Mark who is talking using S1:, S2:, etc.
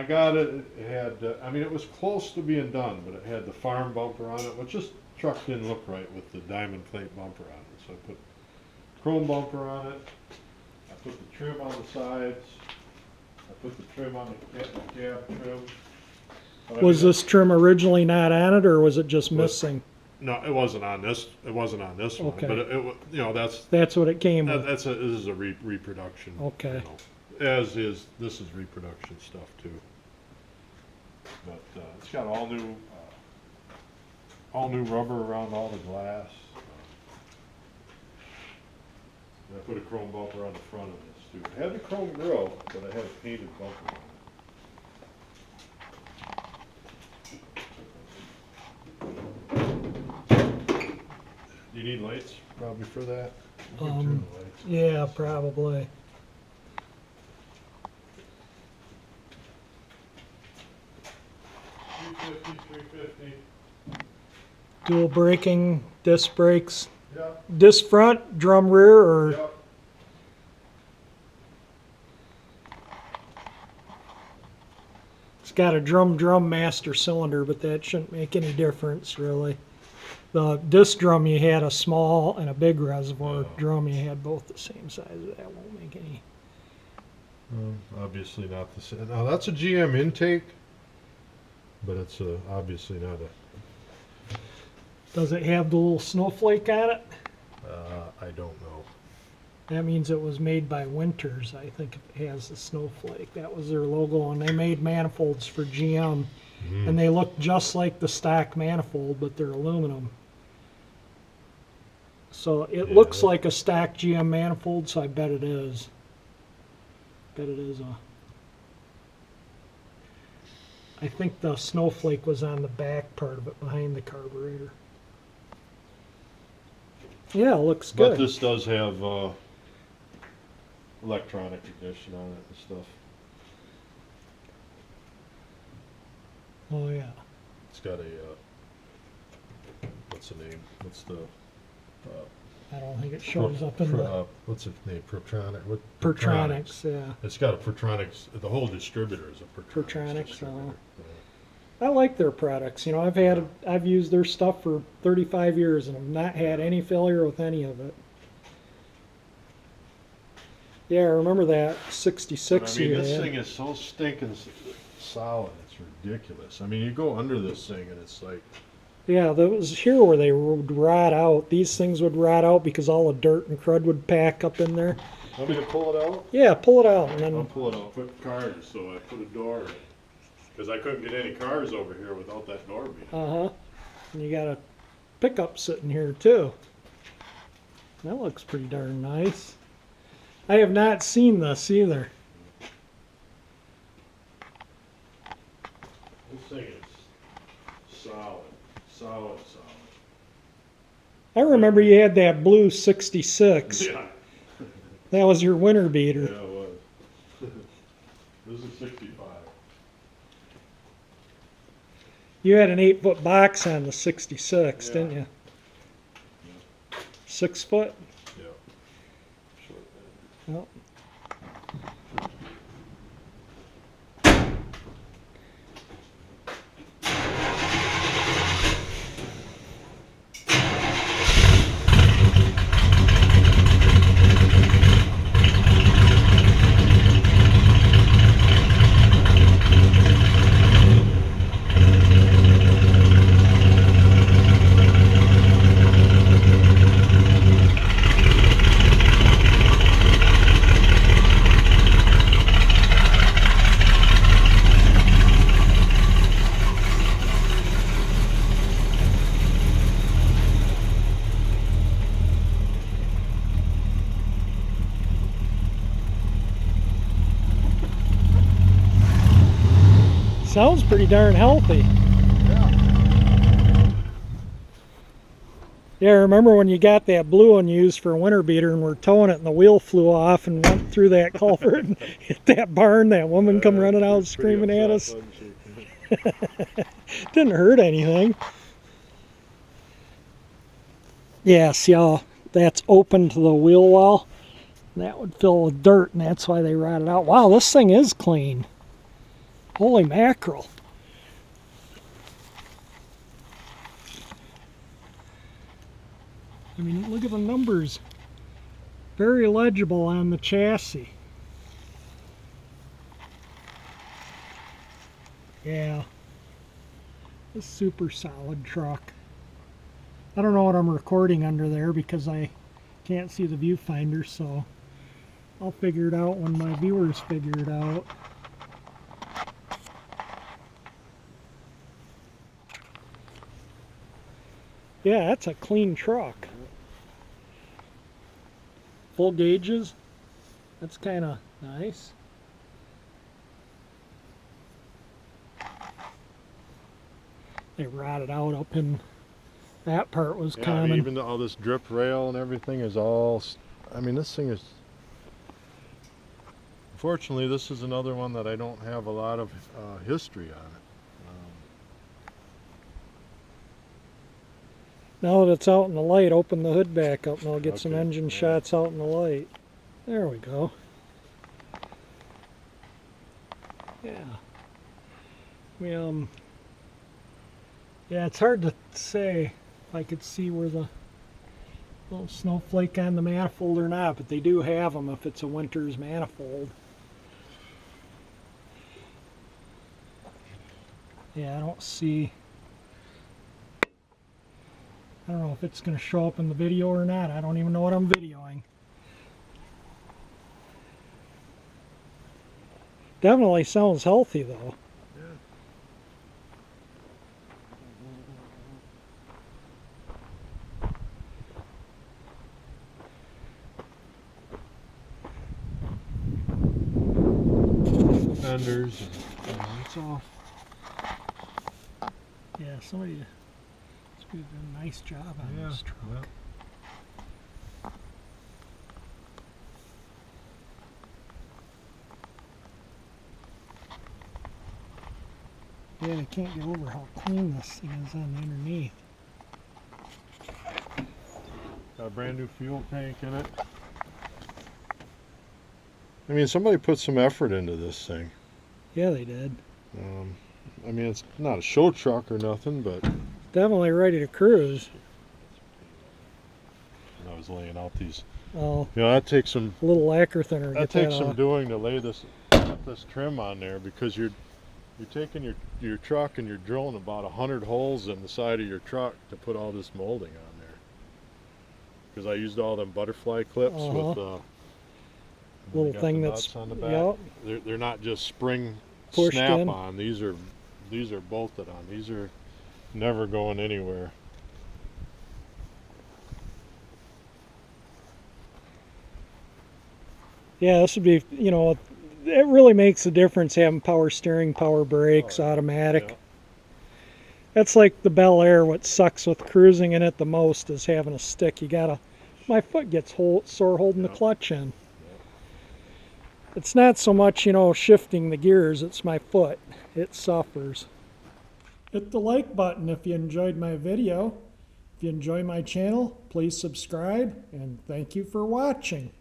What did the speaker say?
S1: I got it, it had, I mean, it was close to being done, but it had the farm bumper on it, which this truck didn't look right with the diamond plate bumper on it. So I put chrome bumper on it. I put the trim on the sides. I put the trim on the cab trim. But
S2: Was this trim originally not on it, or was it just missing?
S1: No, it wasn't on this. It wasn't on this one.
S2: Okay.
S1: But you know,
S2: That's what it came with.
S1: this is a reproduction.
S2: Okay.
S1: You know, as is this is reproduction stuff too. But it's got all new rubber around all the glass. And I put a chrome bumper on the front of this too. It had the chrome grille, but I had a painted bumper on it. You need lights probably for that? You can turn the lights on.
S2: Yeah, probably.
S1: $350.
S2: Dual braking, disc brakes,
S1: Yep.
S2: disc front, drum rear, or
S1: Yep.
S2: it's got a drum master cylinder, but that shouldn't make any difference really. The disc drum, you had a small and a big reservoir drum. You had both the same size. That won't make any.
S1: Obviously not the same. Now that's a GM intake, but it's obviously not a.
S2: Does it have the little snowflake on it?
S1: I don't know.
S2: That means it was made by Winters. I think it has the snowflake. That was their logo, and they made manifolds for GM, and they look just like the stock manifold, but they're aluminum. So it looks like a stock GM manifold, so I bet it is. Bet it is a. I think the snowflake was on the back part of it, behind the carburetor. Yeah, it looks good.
S1: But this does have electronic ignition on it and stuff.
S2: Oh yeah.
S1: It's got a what's the name? What's the
S2: I don't think it shows up in the
S1: what's its name? Protronic. What?
S2: Pertronics. Yeah.
S1: It's got a Pertronics. The whole distributor is a Pertronics.
S2: Pertronics. I like their products. You know, I've used their stuff for 35 years and have not had any failure with any of it. Yeah, I remember that 66
S1: I mean,
S2: you
S1: this
S2: had.
S1: thing is so stinking solid. It's ridiculous. I mean, you go under this thing and it's like.
S2: Yeah, that was here where they would rot out. These things would rot out because all the dirt and crud would pack up in there.
S1: Want me to pull it out?
S2: Yeah, pull it out and then.
S1: I'll pull it out. Put cars, so I put a door in. Because I couldn't get any cars over here without that door being.
S2: And you got a pickup sitting here too. That looks pretty darn nice. I have not seen this either.
S1: This thing is solid. Solid.
S2: I remember you had that blue 66.
S1: Yeah.
S2: That was your winter beater.
S1: Yeah, it was. This is 65.
S2: You had an 8-foot box on the 66,
S1: Yeah.
S2: didn't you?
S1: Yeah.
S2: 6 foot?
S1: Yeah. Short
S2: Yep. Sounds pretty darn healthy. Yeah, I remember when you got that blue one used for a winter beater and we're towing it and the wheel flew off and went through that culvert and hit that barn. That woman come running out screaming at us. Didn't hurt anything. Yeah, see how that's open to the wheel well? That would fill with dirt and that's why they rotted out. Wow, this thing is clean. Holy mackerel. I mean, look at the numbers. Very legible on the chassis. Yeah. A super solid truck. I don't know what I'm recording under there because I can't see the viewfinder, so I'll figure it out when my viewers figure it out. Yeah, that's a clean truck. Full gauges. That's kind of nice. They rotted out up in that part was
S1: Yeah,
S2: common.
S1: I mean, even all this drip rail and everything is all, I mean, this thing is, unfortunately, this is another one that I don't have a lot of history on it.
S2: Now that it's out in the light, open the hood back up and I'll get some
S1: Okay,
S2: engine
S1: yeah.
S2: shots out in the light. There we go. Yeah. Yeah, it's hard to say if I could see where the little snowflake on the manifold or not, but they do have them if it's a winter's manifold. Yeah, I don't see. I don't know if it's going to show up in the video or not. I don't even know what I'm videoing. Definitely sounds healthy though.
S1: Fenders, and it's all.
S2: Yeah, somebody did a nice job on this truck. Yeah, I can't get over how clean this thing is on the underneath.
S1: Got a brand new fuel tank in it. I mean, somebody put some effort into this thing.
S2: Yeah, they did.
S1: I mean, it's not a show truck or nothing, but
S2: Definitely ready to cruise.
S1: I was laying out these.
S2: Oh,
S1: You know, that takes some.
S2: a little lacquer thinner.
S1: That takes some doing to lay this trim on there, because you're taking your truck and you're drilling about 100 holes in the side of your truck to put all this molding on there. Because I used all them butterfly clips with
S2: little
S1: got
S2: thing
S1: the
S2: that's
S1: nuts on the back.
S2: Yep.
S1: They're not just spring
S2: Pushed
S1: snap
S2: in.
S1: on. These are bolted on. These are never going anywhere.
S2: Yeah, this would be, you know, it really makes a difference having power steering, power brakes, automatic.
S1: Yeah.
S2: That's like the Bel Air. What sucks with cruising in it the most is having a stick. You gotta, my foot gets sore holding the clutch in. It's not so much, you know, shifting the gears, it's my foot. It suffers. Hit the like button if you enjoyed my video. If you enjoy my channel, please subscribe, and thank you for watching.